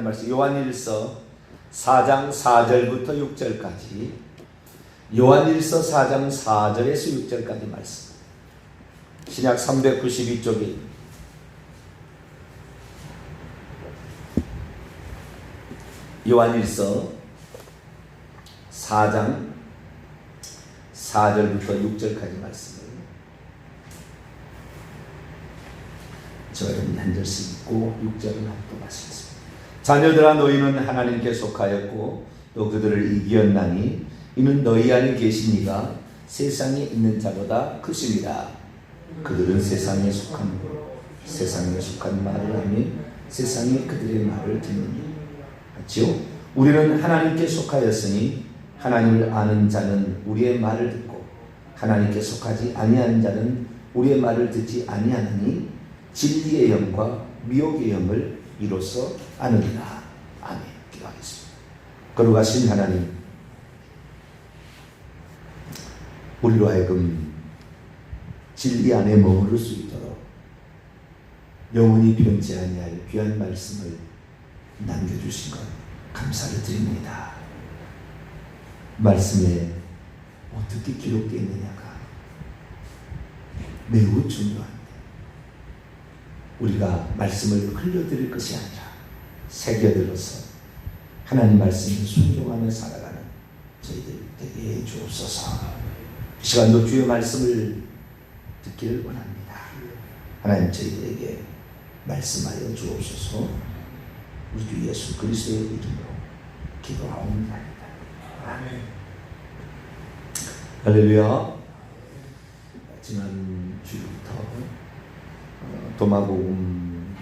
말씀, 요한일서 4장 4절부터 6절까지, 요한일서 4장 4절에서 6절까지 말씀, 신약 392쪽에 요한일서 4장 4절부터 6절까지 말씀을 저는 한 절씩 읽고 6절은 또 마치겠습니다. 자녀들아, 너희는 하나님께 속하였고 또 그들을 이기었나니 이는 너희 안에 계신 이가 세상에 있는 자보다 크심이라. 그들은 세상에 속한 말을 하며 세상이 그들의 말을 듣느니. 맞지요? 우리는 하나님께 속하였으니 하나님을 아는 자는 우리의 말을 듣고 하나님께 속하지 아니하는 자는 우리의 말을 듣지 아니하느니 진리의 영과 미혹의 영을 이로써 아느니라. 아멘. 기도하겠습니다. 거룩하신 하나님, 우리로 하여금 진리 안에 머무를 수 있도록 영원히 변치 아니할 귀한 말씀을 남겨주신 것 감사를 드립니다. 말씀에 어떻게 기록되어 있느냐가 매우 중요합니다. 우리가 말씀을 흘려드릴 것이 아니라 새겨들어서 하나님 말씀을 순종하며 살아가는 저희들 되게 주옵소서. 이 시간도 주의 말씀을 듣기를 원합니다. 하나님, 저희들에게 말씀하여 주옵소서. 우리 주 예수 그리스도의 이름으로 기도하옵나이다. 아멘. 할렐루야. 지난 주부터 도마복음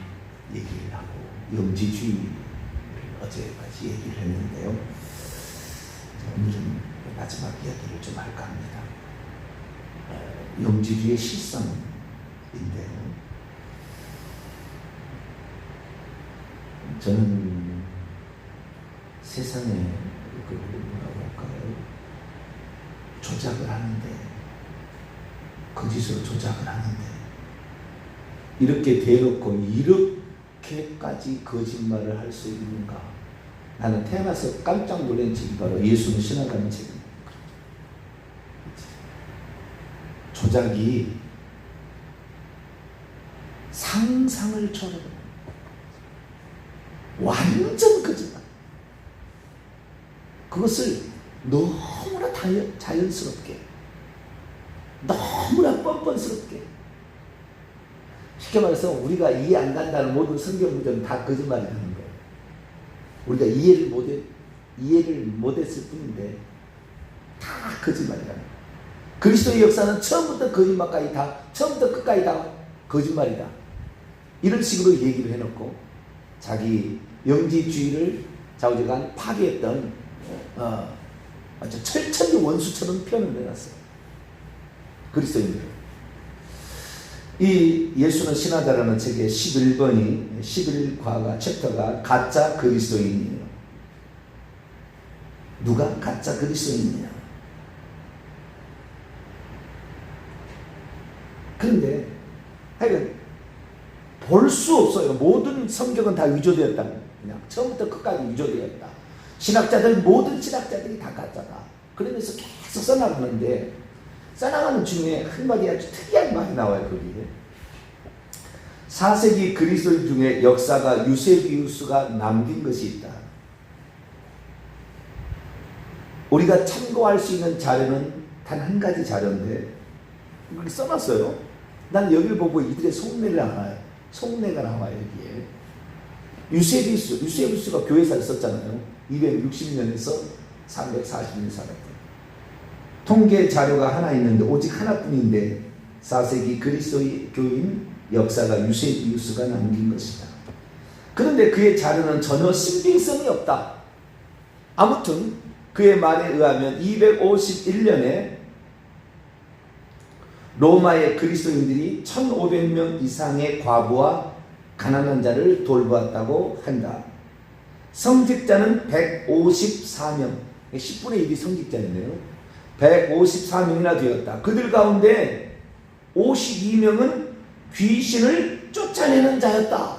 얘기를 하고 영지주의를 어제까지 얘기를 했는데요. 오늘은 마지막 이야기를 좀 할까 합니다. 영지주의의 실상인데요. 저는 세상에 뭐라고 할까요? 조작을 하는데, 거짓으로 조작을 하는데 이렇게 대놓고 이렇게까지 거짓말을 할 수 있는가? 나는 태어나서 깜짝 놀란 책이 바로 예수는 신학하는 책입니다. 조작이 상상을 초월합니다. 완전 거짓말. 그것을 너무나 자연스럽게, 너무나 뻔뻔스럽게, 쉽게 말해서 우리가 이해 안 간다는 모든 성경 문제는 다 거짓말이라는 거예요. 우리가 이해를 못했을 뿐인데 다 거짓말이라는 거예요. 그리스도의 역사는 처음부터 거짓말까지 다, 처음부터 끝까지 다 거짓말이다. 이런 식으로 얘기를 해놓고 자기 영지주의를 좌우지간 파괴했던 아주 철천지 원수처럼 표현을 해놨어요. 그리스도인들. 이 예수는 신하다라는 책의 11번이 11과가 챕터가 가짜 그리스도인이에요. 누가 가짜 그리스도인이냐? 그런데 하여간 볼 수 없어요. 모든 성경은 다 위조되었다. 그냥 처음부터 끝까지 위조되었다. 모든 신학자들이 다 가짜다. 그러면서 계속 써나가는데, 써나가는 중에 한마디 아주 특이한 말이 나와요. 거기에 4세기 그리스도인 중에 역사가 유세비우스가 남긴 것이 있다. 우리가 참고할 수 있는 자료는 단 한 가지 자료인데 여기 써놨어요. 난 여기를 보고 이들의 속내를 알아요. 속내가 나와요. 여기에 유세비우스가 교회사를 썼잖아요. 260년에서 340년 살았대. 통계 자료가 하나 있는데 오직 하나뿐인데 4세기 그리스도의 교인 역사가 유세비우스가 남긴 것이다. 그런데 그의 자료는 전혀 신빙성이 없다. 아무튼 그의 말에 의하면 251년에 로마의 그리스도인들이 1500명 이상의 과부와 가난한 자를 돌보았다고 한다. 성직자는 154명, 10분의 1이 성직자인데요. 154명이나 되었다. 그들 가운데 52명은 귀신을 쫓아내는 자였다.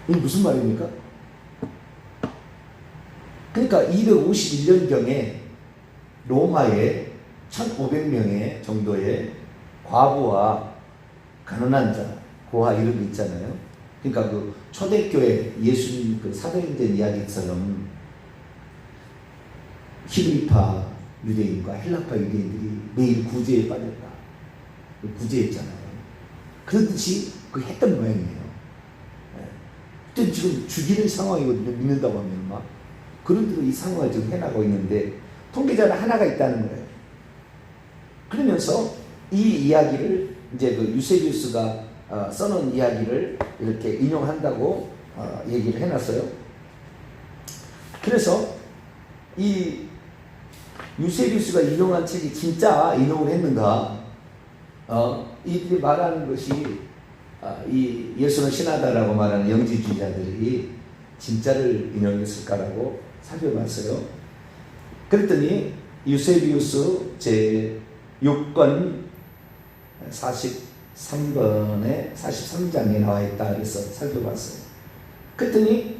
이게 무슨 말입니까? 그러니까 251년경에 로마에 1500명의 정도의 과부와 가난한 자, 고아 이름이 있잖아요. 그러니까 그 초대교회 예수님 그 사도행전 이야기처럼 히브리파 유대인과 헬라파 유대인들이 매일 구제에 빠졌다. 구제했잖아요. 그렇듯이 그 했던 모양이에요. 네. 지금 죽이는 상황이거든요. 믿는다고 하면 막. 그런 대로 이 상황을 지금 해나가고 있는데 통계자는 하나가 있다는 거예요. 그러면서 이 이야기를 이제 그 유세비우스가 써놓은 이야기를 이렇게 인용한다고 얘기를 해놨어요. 그래서 이 유세비우스가 인용한 책이 진짜 인용을 했는가? 이들이 말하는 것이 이 예수는 신하다라고 말하는 영지주의자들이 진짜를 인용했을까라고 살펴봤어요. 그랬더니 유세비우스 제 6권 43번에 43장에 나와 있다 그래서 살펴봤어요. 그랬더니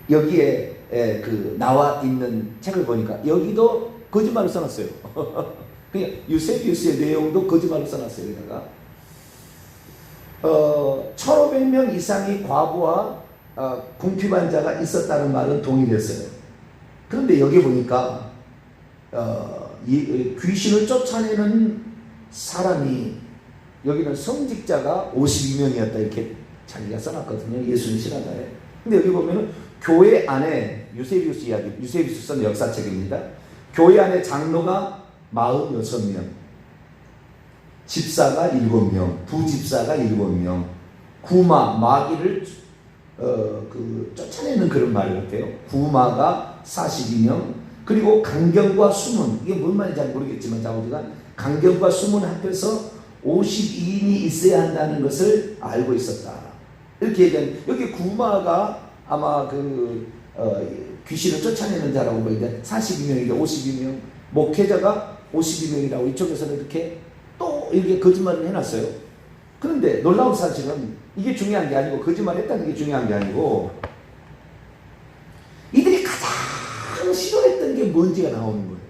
여기에 그 나와 있는 책을 보니까 여기도 거짓말을 써놨어요. 그냥 유세비우스의 내용도 거짓말을 써놨어요. 여기다가 1500명 이상의 과부와 궁핍환자가 있었다는 말은 동일했어요. 그런데 여기 보니까 귀신을 쫓아내는 사람이 여기는 성직자가 52명이었다 이렇게 자기가 써놨거든요. 예수는 신하다에. 근데 여기 보면은 교회 안에 유세비우스 이야기, 유세비우스 쓴 역사책입니다. 교회 안에 장로가 46명, 집사가 7명, 부집사가 7명, 구마, 마귀를 쫓아내는 그런 말 같아요. 구마가 42명, 그리고 강경과 수문, 이게 뭔 말인지 잘 모르겠지만 자우지간 강경과 수문 합해서 52인이 있어야 한다는 것을 알고 있었다. 이렇게 얘기하는, 여기 구마가 아마 귀신을 쫓아내는 자라고 보이는데 42명인데 52명, 목회자가 52명이라고 이쪽에서는 이렇게 또 이렇게 거짓말을 해놨어요. 그런데 놀라운 사실은 이게 중요한 게 아니고, 거짓말 했다는 게 중요한 게 아니고, 이들이 가장 싫어했던 게 뭔지가 나오는 거예요.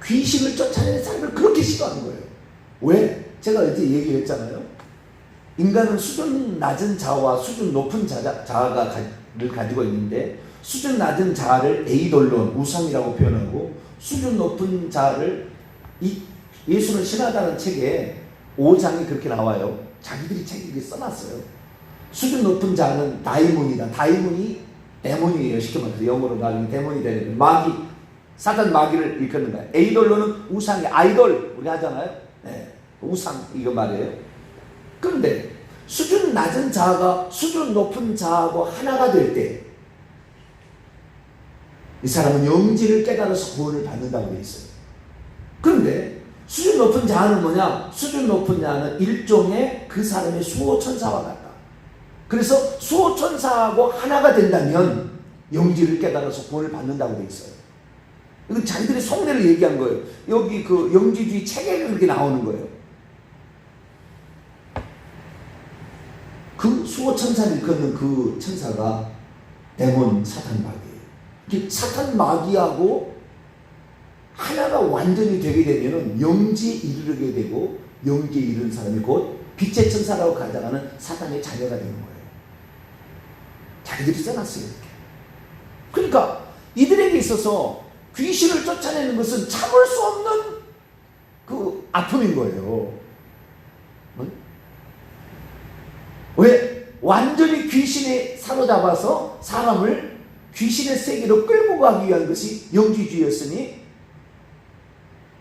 귀신을 쫓아내는 사람을 그렇게 싫어하는 거예요. 왜? 제가 어제 얘기를 했잖아요. 인간은 수준 낮은 자아와 수준 높은 자아를 가지고 있는데, 수준 낮은 자아를 에이돌론, 우상이라고 표현하고, 수준 높은 자아를 예수는 신하다는 책에 5장이 그렇게 나와요. 자기들이 책에 써놨어요. 수준 높은 자는 다이몬이다. 다이몬이 데몬이에요. 쉽게 말해서 영어로 나중에 데몬이 되는 마귀, 사탄 마귀를 일컫는 거예요. 에이돌로는 우상이, 아이돌 우리 하잖아요. 네, 우상 이거 말이에요. 그런데 수준 낮은 자아가 수준 높은 자아하고 하나가 될 때 이 사람은 영지를 깨달아서 구원을 받는다고 되어 있어요. 그런데 수준 높은 자아는 뭐냐? 수준 높은 자아는 일종의 그 사람의 수호천사와 같다. 그래서 수호천사하고 하나가 된다면 영지를 깨달아서 구원을 받는다고 되어 있어요. 이건 자기들의 속내를 얘기한 거예요. 여기 그 영지주의 책에 그렇게 나오는 거예요. 그 수호천사를 일컫는 그 천사가 데몬 사탄 마귀예요. 사탄 마귀하고 하나가 완전히 되게 되면은 영지에 이르게 되고, 영지에 이르는 사람이 곧 빛의 천사라고 가장하는 사탄의 자녀가 되는 거예요. 자기들이 써놨어요. 이렇게. 그러니까 이들에게 있어서 귀신을 쫓아내는 것은 참을 수 없는 그 아픔인 거예요. 왜? 완전히 귀신에 사로잡아서 사람을 귀신의 세계로 끌고 가기 위한 것이 영지주의였으니,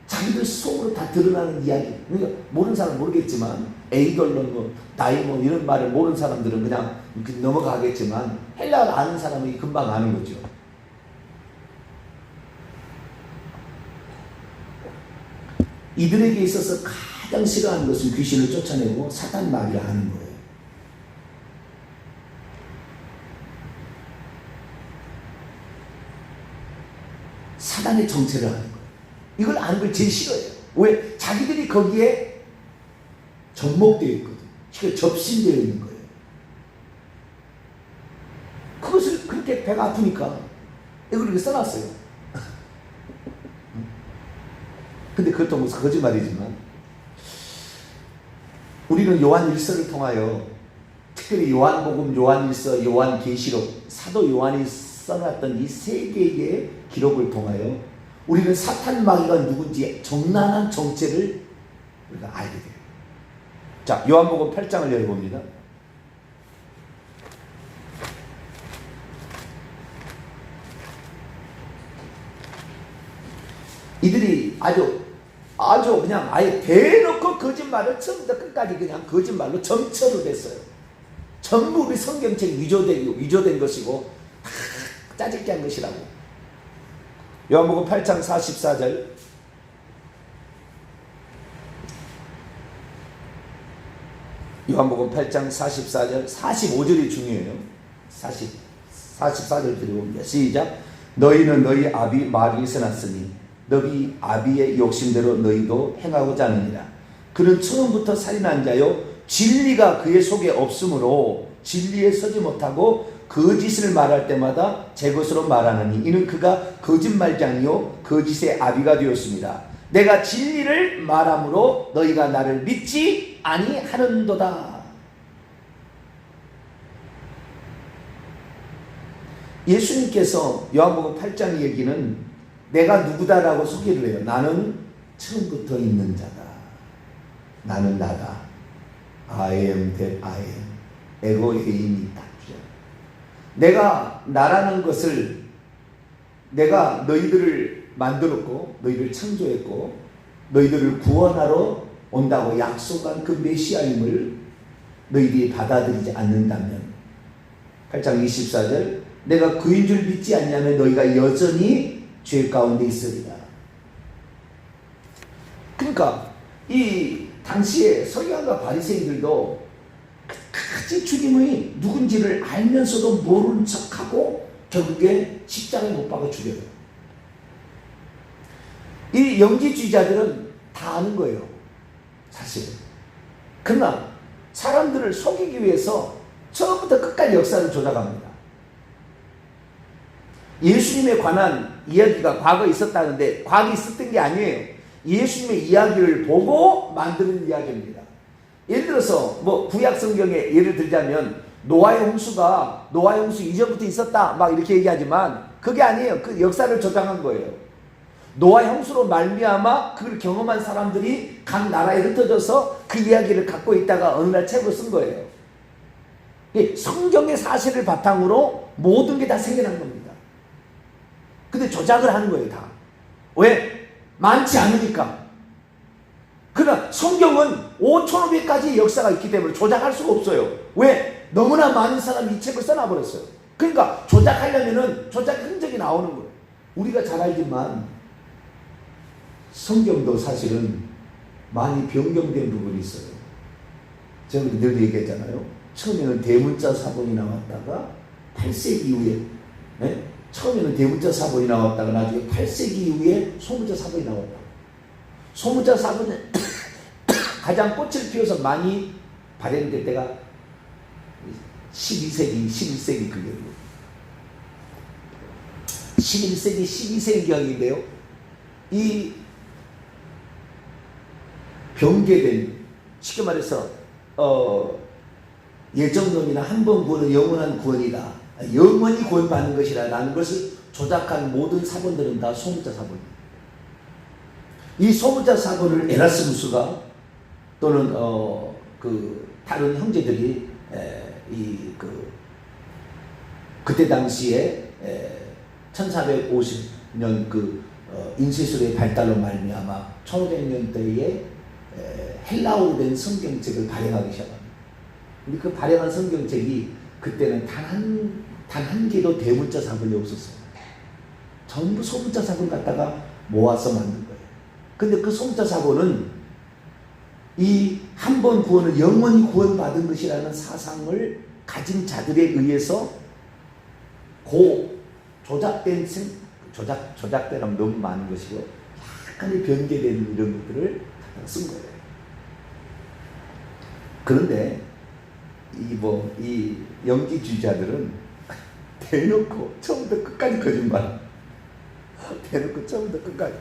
자기들 속으로 다 드러나는 이야기. 그러니까 모르는 사람은 모르겠지만, 에이돌론, 뭐 다이몬 이런 말을 모르는 사람들은 그냥 넘어가겠지만, 헬라어를 아는 사람이 금방 아는 거죠. 이들에게 있어서 가장 싫어하는 것은 귀신을 쫓아내고 사탄 마귀를 하는 거예요. 사단의 정체를 하는 거예요. 이걸 아는 걸 제일 싫어해요. 왜? 자기들이 거기에 접목되어 있거든. 이게 접신되어 있는 거예요. 그것을 그렇게 배가 아프니까 이걸 이렇게 써놨어요. 근데 그것도 무슨 거짓말이지만 우리는 요한일서를 통하여 특별히 요한복음, 요한일서, 요한계시록, 사도 요한이 써놨던 이 세 개의 기록을 통하여 우리는 사탄 마귀가 누군지 적나라한 정체를 우리가 알게 돼요. 자, 요한복음 8장을 열어봅니다. 이들이 아주 그냥 아예 대놓고 거짓말을 처음부터 끝까지 그냥 거짓말로 점철을 했어요. 전부 우리 성경책이 위조된 것이고 짜증게 한 것이라고. 요한복음 8장 44절. 요한복음 8장 44절, 45절이 중요해요. 44절 드려봅니다. 시작. 너희는 너희 아비 마귀에서 났으니 너희 아비의 욕심대로 너희도 행하고자 하느니라. 그는 처음부터 살인한 자요 진리가 그의 속에 없으므로 진리에 서지 못하고 거짓을 말할 때마다 제 것으로 말하느니 이는 그가 거짓말장이요 거짓의 아비가 되었습니다. 내가 진리를 말함으로 너희가 나를 믿지 아니하는도다. 예수님께서 요한복음 8장 얘기는 내가 누구다라고 소개를 해요. 나는 처음부터 있는 자다. 나는 나다. I am that I am. 에고에임이 있다. 내가 나라는 것을 내가 너희들을 만들었고 너희를 창조했고 너희들을 구원하러 온다고 약속한 그 메시아임을 너희들이 받아들이지 않는다면 8장 24절 내가 그인 줄 믿지 않냐면 너희가 여전히 죄 가운데 있으리라. 그러니까 이 당시에 서기관과 바리새인들도 끝까지 주님의 누군지를 알면서도 모르는 척하고 결국에 십자가에 못 박아 죽여요. 이 영지주의자들은 다 아는 거예요. 사실. 그러나 사람들을 속이기 위해서 처음부터 끝까지 역사를 조작합니다. 예수님에 관한 이야기가 과거에 있었다는데 과거에 있었던 게 아니에요. 예수님의 이야기를 보고 만드는 이야기입니다. 예를 들어서 뭐 구약 성경에 예를 들자면 노아의 홍수 이전부터 있었다 막 이렇게 얘기하지만 그게 아니에요. 그 역사를 조작한 거예요. 노아의 홍수로 말미암아 그걸 경험한 사람들이 각 나라에 흩어져서 그 이야기를 갖고 있다가 어느 날 책을 쓴 거예요. 성경의 사실을 바탕으로 모든 게 다 생겨난 겁니다. 근데 조작을 하는 거예요, 다. 왜? 많지 않으니까. 그러나 성경은 5,500가지의 역사가 있기 때문에 조작할 수가 없어요. 왜? 너무나 많은 사람이 이 책을 써놔버렸어요. 그러니까 조작하려면은 조작 흔적이 나오는 거예요. 우리가 잘 알지만 성경도 사실은 많이 변경된 부분이 있어요. 제가 늘 얘기했잖아요. 처음에는 대문자 사본이 나왔다가 8세기 이후에 처음에는 대문자 사본이 나왔다가 나중에 8세기 이후에 소문자 사본이 나왔다. 소문자 사본이 가장 꽃을 피워서 많이 발행될 때가 12세기, 11세기 그게요. 11세기, 12세기경인데요. 이 변개된, 쉽게 말해서 예정론이나 한 번 구원은 영원한 구원이다. 영원히 구원받는 것이라 라는 것을 조작한 모든 사본들은 다 소문자 사본입니다. 이 소문자 사본을 에라스무스가 또는 다른 형제들이 그때 당시에 1450년 인쇄술의 발달로 말미암아 1500년대에 헬라어로 된 성경책을 발행하기 시작합니다. 근데 그 발행한 성경책이 그때는 단 한 개도 대문자 사본이 없었어요. 전부 소문자 사본 갖다가 모아서 만든 거예요. 근데 그 소문자 사본은 이 한 번 구원을 영원히 구원받은 것이라는 사상을 가진 자들에 의해서 조작되면 너무 많은 것이고 약간의 변개된 이런 것들을 쓴 거예요. 그런데 이 영지주의자들은 대놓고 처음부터 끝까지 거짓말. 대놓고 처음부터 끝까지.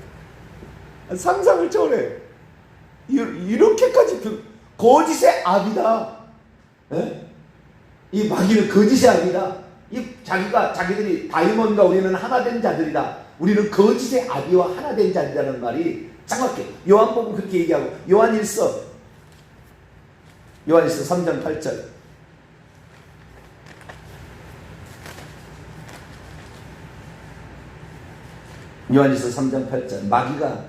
상상을 초월해. 이렇게까지 거짓의 압이다. 에? 이 마귀는 거짓의 압이다. 자기들이 다이몬과 우리는 하나 된 자들이다. 우리는 거짓의 아비와 하나 된 자들이라는 말이 정확해. 요한복음 그렇게 얘기하고, 요한일서 3장 8절. 요한일서 3장 8절. 마귀가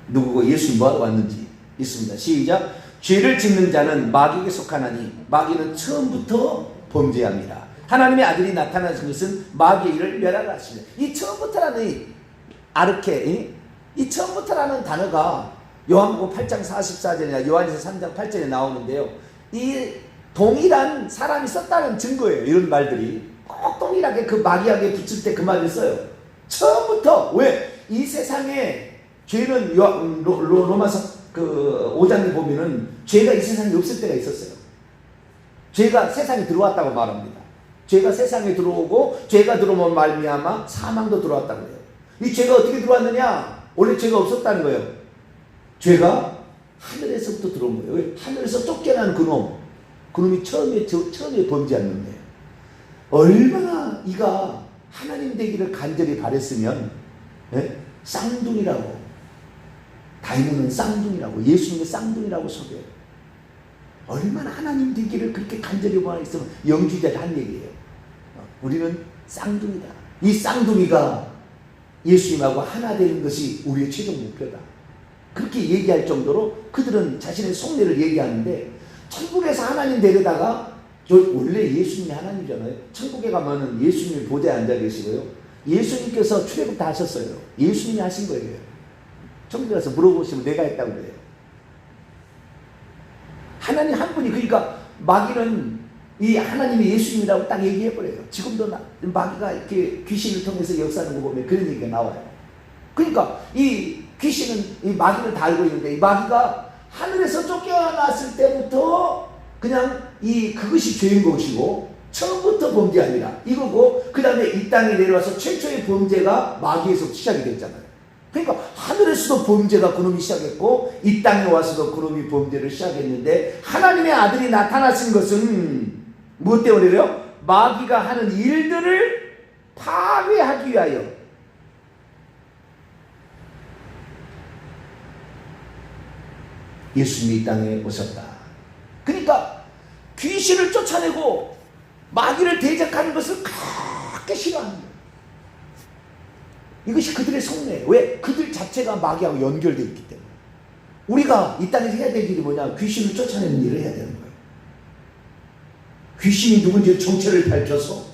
누구고 예수님 뭐하러 왔는지 있습니다. 시작. 죄를 짓는 자는 마귀에게 속하나니 마귀는 처음부터 범죄합니다. 하나님의 아들이 나타나신 것은 마귀의 일을 멸하라 하십니다. 이 처음부터라는 이 처음부터라는 단어가 요한복음 8장 44절이나 요한일서 3장 8절에 나오는데요. 이 동일한 사람이 썼다는 증거예요. 이런 말들이 꼭 동일하게 그 마귀에게 붙일 때 그 말을 써요. 처음부터. 왜? 이 세상에 죄는 로마서 5장에 보면은 죄가 이 세상에 없을 때가 있었어요. 죄가 세상에 들어왔다고 말합니다. 죄가 세상에 들어오고 죄가 들어오면 말미암아 사망도 들어왔다고 해요. 이 죄가 어떻게 들어왔느냐? 원래 죄가 없었다는 거예요. 죄가 하늘에서부터 들어온 거예요. 왜? 하늘에서 쫓겨난 그놈이 처음에 범죄한 놈이에요. 얼마나 이가 하나님 되기를 간절히 바랬으면, 쌍둥이라고, 다이몬은 쌍둥이라고, 예수님의 쌍둥이라고 소개해요. 얼마나 하나님 되기를 그렇게 간절히 바랬으면 영주자를 한 얘기예요. 우리는 쌍둥이다. 이 쌍둥이가 예수님하고 하나 되는 것이 우리의 최종 목표다. 그렇게 얘기할 정도로 그들은 자신의 속내를 얘기하는데, 천국에서 하나님 데려다가, 원래 예수님이 하나님이잖아요. 천국에 가면은 예수님이 보좌에 앉아 계시고요. 예수님께서 출애굽 다 하셨어요. 예수님이 하신 거예요. 천국에 가서 물어보시면 내가 했다고 그래요. 하나님 한 분이, 그러니까 마귀는 이 하나님이 예수님이라고 딱 얘기해버려요. 지금도 마귀가 이렇게 귀신을 통해서 역사하는 거 보면 그런 얘기가 나와요. 그러니까 이 귀신은, 이 마귀는 다 알고 있는데, 이 마귀가 하늘에서 쫓겨났을 때부터 그냥 그것이 죄인 것이고, 처음부터 범죄합니다. 이거고, 그 다음에 이 땅에 내려와서 최초의 범죄가 마귀에서 시작이 됐잖아요. 그러니까 하늘에서도 범죄가 그놈이 시작했고, 이 땅에 와서도 그놈이 범죄를 시작했는데, 하나님의 아들이 나타나신 것은 무엇 때문이래요? 마귀가 하는 일들을 파괴하기 위하여. 예수님이 이 땅에 오셨다. 그러니까 귀신을 쫓아내고 마귀를 대적하는 것을 그렇게 싫어합니다. 이것이 그들의 속내예요. 왜? 그들 자체가 마귀하고 연결되어 있기 때문에. 우리가 이 땅에서 해야 될 일이 뭐냐? 귀신을 쫓아내는 일을 해야 되는 거예요. 귀신이 누군지 정체를 밝혀서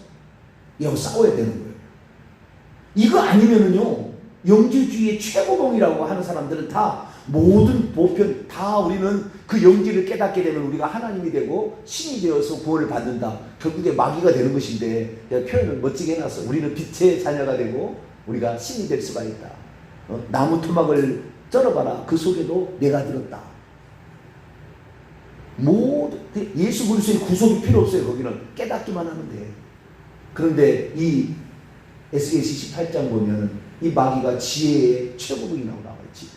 이하고 싸워야 되는 거예요. 이거 아니면은요, 영지주의의 최고봉이라고 하는 사람들은 다 모든 보편 다 우리는 그 영지를 깨닫게 되면 우리가 하나님이 되고 신이 되어서 구원을 받는다. 결국에 마귀가 되는 것인데, 내가 표현을 멋지게 해놨어. 우리는 빛의 자녀가 되고 우리가 신이 될 수가 있다. 나무 토막을 썰어봐라. 그 속에도 내가 들었다. 예수 그리스도의 구속이 필요 없어요. 거기는 깨닫기만 하면 돼. 그런데 이 에스겔 18장 보면 이 마귀가 지혜의 최고봉이라고 나와 있지.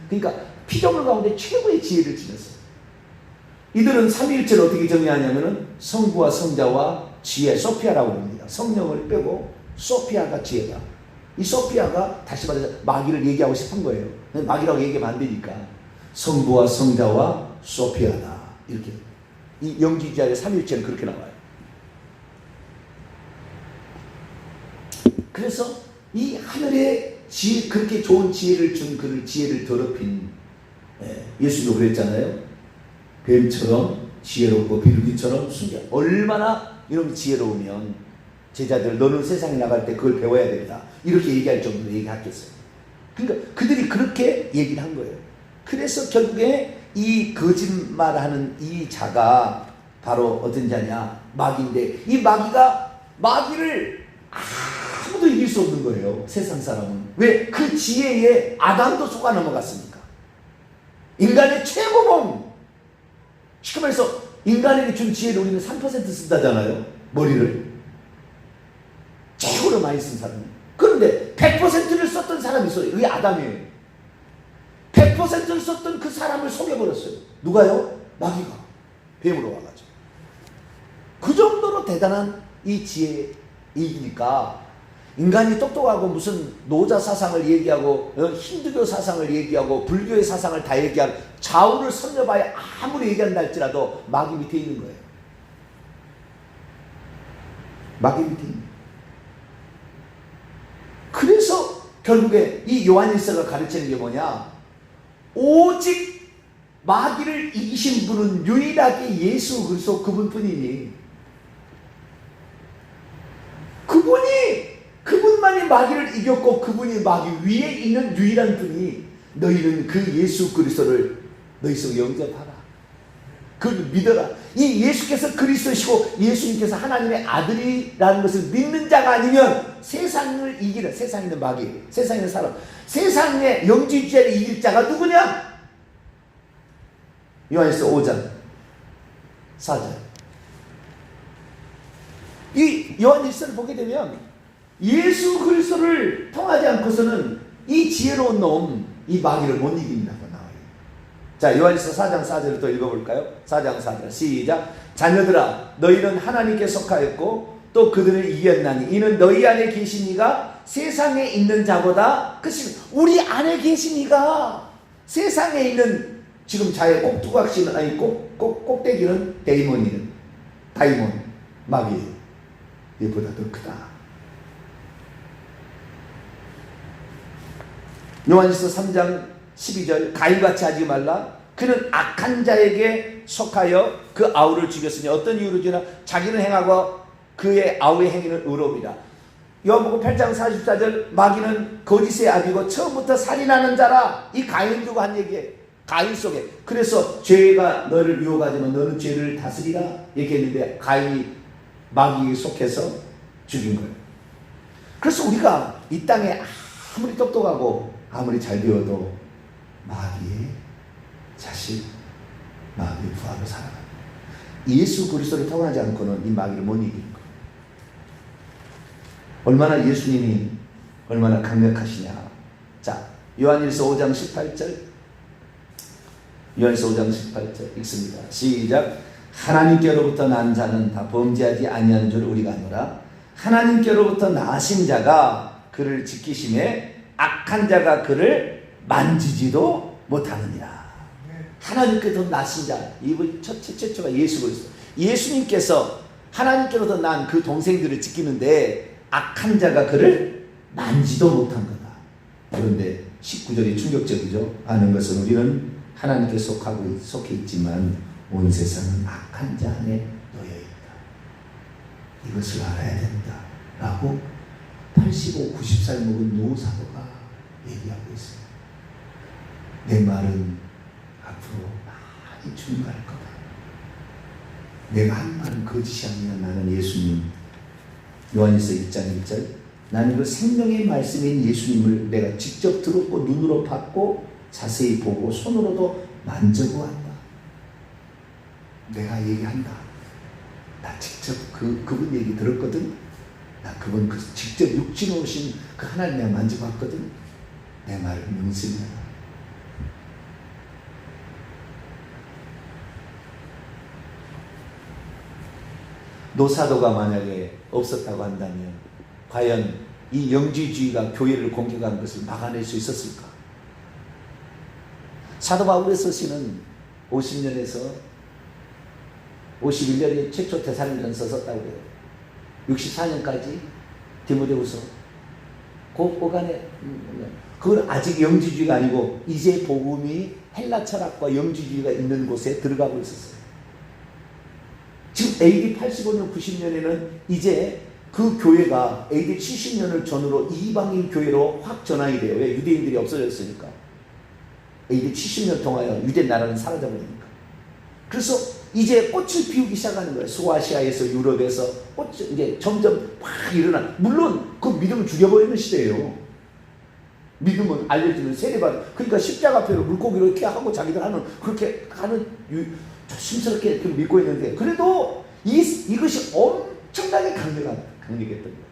그러니까 피조물 가운데 최고의 지혜를 지녔어요. 이들은 삼위일체를 어떻게 정의하냐면은 성부와 성자와 지혜, 소피아라고 합니다. 성령을 빼고 소피아가 지혜다. 이 소피아가 다시 말해서 마귀를 얘기하고 싶은 거예요. 마귀라고 얘기하면 안 되니까 성부와 성자와 소피아다. 이렇게 이 영지주의의 삼위일체는 그렇게 나와요. 그래서 이 하늘에 그렇게 좋은 지혜를 준 그를 지혜를 더럽힌, 예수도 그랬잖아요. 뱀처럼 지혜롭고 비둘기처럼 순결. 얼마나 이런 지혜로우면 제자들, 너는 세상에 나갈 때 그걸 배워야 된다. 이렇게 얘기할 정도로 얘기하겠어요. 그러니까 그들이 그렇게 얘기를 한 거예요. 그래서 결국에 이 거짓말하는 이 자가 바로 어떤 자냐? 마귀인데, 이 마귀를 아무도 이길 수 없는 거예요. 세상 사람은. 왜? 그 지혜에 아담도 속아 넘어갔으니까. 인간의 최고봉, 쉽게 말해서 인간에게 준 지혜를 우리는 3% 쓴다잖아요. 머리를 최고로 많이 쓴 사람이. 그런데 100%를 썼던 사람이 있어요. 그게 아담이에요. 100%를 썼던 그 사람을 속여버렸어요. 누가요? 마귀가 뱀으로 와가지고. 그 정도로 대단한 이 지혜이니까 인간이 똑똑하고 무슨 노자 사상을 얘기하고 힌두교 사상을 얘기하고 불교의 사상을 다 얘기하고 좌우를 섭렵하여 아무리 얘기한다 할지라도 마귀 밑에 있는 거예요. 마귀 밑에 있는 거예요. 그래서 결국에 이 요한일서가 가르치는 게 뭐냐? 오직 마귀를 이기신 분은 유일하게 예수 그리스도 그분뿐이니, 그분만이 마귀를 이겼고 그분이 마귀 위에 있는 유일한 분이, 너희는 그 예수 그리스도를 너희 속에 영접하라. 그걸 믿어라. 이 예수께서 그리스도시고 예수님께서 하나님의 아들이라는 것을 믿는 자가 아니면 세상을 이기는, 세상에 있는 마귀, 세상에 있는 사람, 세상의 영지주의를 이길 자가 누구냐? 요한일서 5장 4절. 이 요한일서를 보게 되면 예수 그리스도를 통하지 않고서는 이 지혜로운 놈, 이 마귀를 못 이긴다고 나와요. 자, 요한일서 4장 4절을 또 읽어볼까요? 4장 4절 시작. 자녀들아, 너희는 하나님께 속하였고 또 그들을 이겼나니 이는 너희 안에 계신 이가 세상에 있는 자보다, 그치, 우리 안에 계신 이가 세상에 있는 지금 자의 꼭두각시는, 아니 꼭대기는 데이몬이는 다이몬 마귀 얘보다 더 크다. 요한일서 3장 12절 가인같이 하지 말라. 그는 악한 자에게 속하여 그 아우를 죽였으니 어떤 이유로 주나 자기는 행하고 그의 아우의 행위는 의로우리라. 요한복음 8장 44절 마귀는 거짓의 아비고 처음부터 살인하는 자라. 이 가인 두고 한 얘기예요. 가인 속에. 그래서 죄가 너를 유혹하지만 너는 죄를 다스리라 얘기했는데 가인이 마귀에 속해서 죽인 거예요. 그래서 우리가 이 땅에 아무리 똑똑하고 아무리 잘 배워도 마귀의 자식, 마귀의 부하로 살아갑니다. 예수 그리스도를 통하지 않고는 이 마귀를 못 이기는 거예요. 얼마나 예수님이 얼마나 강력하시냐. 자, 요한일서 5장 18절, 요한일서 5장 18절 읽습니다. 시작. 하나님께로부터 난 자는 다 범죄하지 아니한 줄 우리가 아노라. 하나님께로부터 나신 자가 그를 지키심에 악한 자가 그를 만지지도 못하느니라. 하나님께로부터 나신 자, 이분 최초가 예수 그리스도. 예수님께서 하나님께로부터 난 그 동생들을 지키는데 악한 자가 그를 만지도 못한 거다. 그런데 19절이 충격적이죠. 아는 것은 우리는 하나님께 속해 있지만 온 세상은 악한 자 안에 놓여 있다. 이것을 알아야 된다. 라고 85, 90살 먹은 노사도가 얘기하고 있어요. 내 말은 앞으로 많이 증가할 거다. 내가 한 말은 거짓이 아니라 나는 예수님. 요한일서 1장 1절. 나는 그 생명의 말씀인 예수님을 내가 직접 들었고 눈으로 봤고 자세히 보고 손으로도 만져보았다. 내가 얘기한다. 나 직접 그분 얘기 들었거든. 나 그분 직접 육신으로 오신 그 하나님 내가 만져봤거든. 내 말을 명심해라. 노사도가 만약에 없었다고 한다면 과연 이 영지주의가 교회를 공격한 것을 막아낼 수 있었을까? 사도 바울의 서신은 50년에서 51년에 최초 데살로니가서 썼다고 해요. 64년까지 디모데후서 그간에 그건 아직 영지주의가 아니고 이제 복음이 헬라 철학과 영지주의가 있는 곳에 들어가고 있었어요. 지금 AD 85년 90년에는 이제 그 교회가 AD 70년을 전후로 이방인 교회로 확 전환이 돼요. 왜? 유대인들이 없어졌으니까. AD 70년 동안 유대 나라는 사라져버리니까. 그래서 이제 꽃을 피우기 시작하는 거예요. 소아시아에서 유럽에서 꽃 이제 점점 막 일어나. 물론 그 믿음을 죽여버리는 시대예요. 믿음은 알려주는 세례받. 그러니까 십자가표로 물고기로 이렇게 하고 자기들 하는 그렇게 하는 조심스럽게 이렇게 믿고 있는데 그래도 이것이 엄청나게 강력했던 거예요.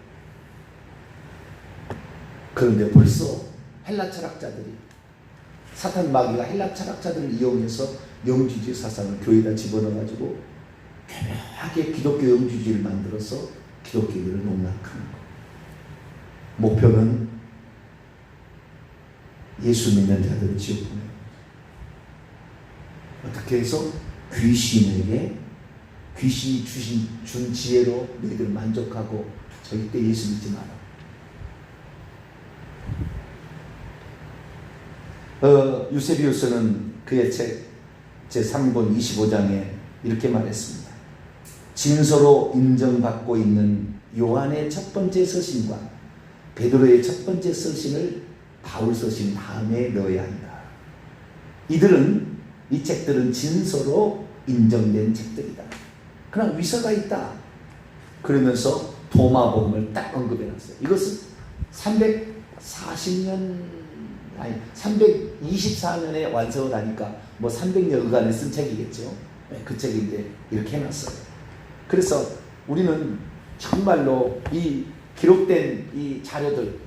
그런데 벌써 헬라 철학자들이 사탄 마귀가 헬라 철학자들을 이용해서 영주주의 사상을 교회에다 집어넣어가지고 교묘하게 기독교 영주주의를 만들어서 기독교를 농락하는 거예요. 목표는 예수 믿는 자들을 지옥 보내는 거예요. 어떻게 해서 귀신이 준 지혜로 너희들 만족하고 절대 예수 믿지 마라. 유세비우스는 그의 책 제3권 25장에 이렇게 말했습니다. 진서로 인정받고 있는 요한의 첫 번째 서신과 베드로의 첫 번째 서신을 바울 서신 다음에 넣어야 한다. 이 책들은 진서로 인정된 책들이다. 그러나 위서가 있다. 그러면서 도마복음을 딱 언급해놨어요. 이것은 324년에 완성을 하니까 뭐 300여간에 쓴 책이겠죠. 그 책이 이제 이렇게 해놨어요. 그래서 우리는 정말로 이 기록된 이 자료들,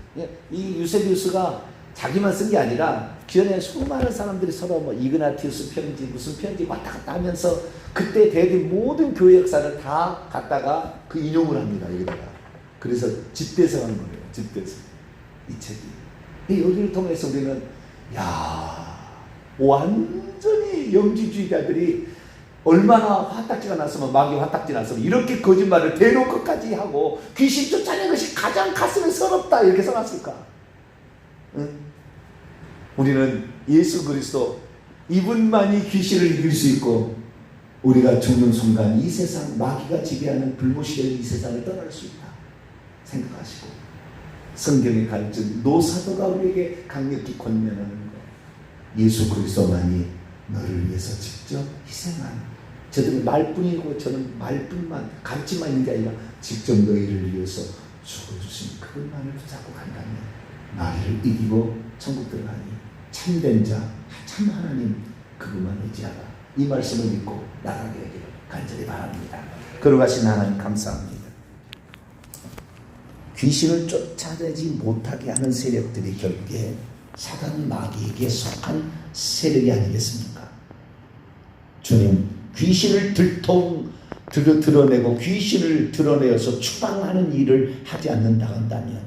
이 유세비우스가 자기만 쓴 게 아니라 기존에 수많은 사람들이 서로 뭐 이그나티우스 편지 무슨 편지 왔다 갔다 하면서 그때 대된 모든 교회 역사를 다 갖다가 그 인용을 합니다. 여기다가. 그래서 집대성한 거예요. 집대성. 이 책이. 이 여기를 통해서 우리는 완전히 영지주의자들이 얼마나 화딱지가 났으면 마귀 화딱지 났으면 이렇게 거짓말을 대놓고까지 하고 귀신 쫓아내는 것이 가장 가슴에 서럽다 이렇게 써놨을까? 응? 우리는 예수 그리스도 이분만이 귀신을 이길 수 있고 우리가 죽는 순간 이 세상 마귀가 지배하는 불모시될 이 세상을 떠날 수 있다 생각하시고 성경의 가르침 노사도가 우리에게 강력히 권면하는 것 예수 그리스도만이 너를 위해서 직접 희생한 저들은 말뿐이고 저는 말뿐만 가르침만 있는 게 아니라 직접 너희를 위해서 죽어주신 그분만을 붙잡고 간다면 나를 이기고 천국 들어가니 참된 자 참 하나님 그분만 의지하라. 이 말씀을 믿고 나가게 하기를 간절히 바랍니다. 걸어가신 하나님 감사합니다. 귀신을 쫓아내지 못하게 하는 세력들이 결국에 사단 마귀에게 속한 세력이 아니겠습니까? 주님, 귀신을 드러내고 귀신을 드러내어서 추방하는 일을 하지 않는다 한다면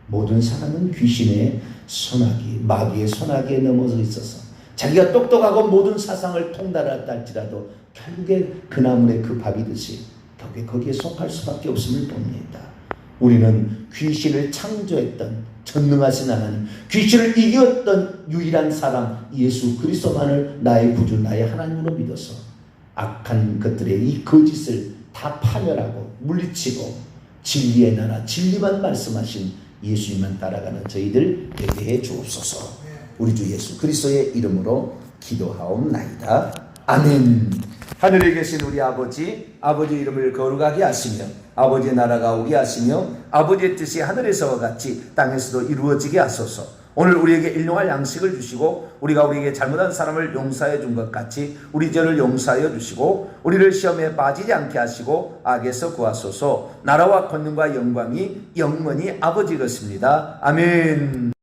모든 사람은 귀신의 손아귀, 마귀의 손아귀에 넘어져 있어서 자기가 똑똑하고 모든 사상을 통달했다 할지라도 결국엔 그 나물의 그 밥이듯이 결국에 거기에 속할 수밖에 없음을 봅니다. 우리는 귀신을 창조했던 전능하신 하나님, 귀신을 이겼던 유일한 사람 예수 그리스도만을 나의 구주, 나의 하나님으로 믿어서 악한 것들의 이 거짓을 다 파멸하고 물리치고 진리의 나라, 진리만 말씀하신 예수님만 따라가는 저희들 되게 해 주옵소서. 우리 주 예수 그리스도의 이름으로 기도하옵나이다. 아멘. 하늘에 계신 우리 아버지, 아버지의 이름을 거룩하게 하시며 아버지의 나라가 오게 하시며 아버지의 뜻이 하늘에서와 같이 땅에서도 이루어지게 하소서. 오늘 우리에게 일용할 양식을 주시고 우리가 우리에게 잘못한 사람을 용서해 준 것 같이 우리 죄를 용서하여 주시고 우리를 시험에 빠지지 않게 하시고 악에서 구하소서. 나라와 권능과 영광이 영원히 아버지 것입니다. 아멘.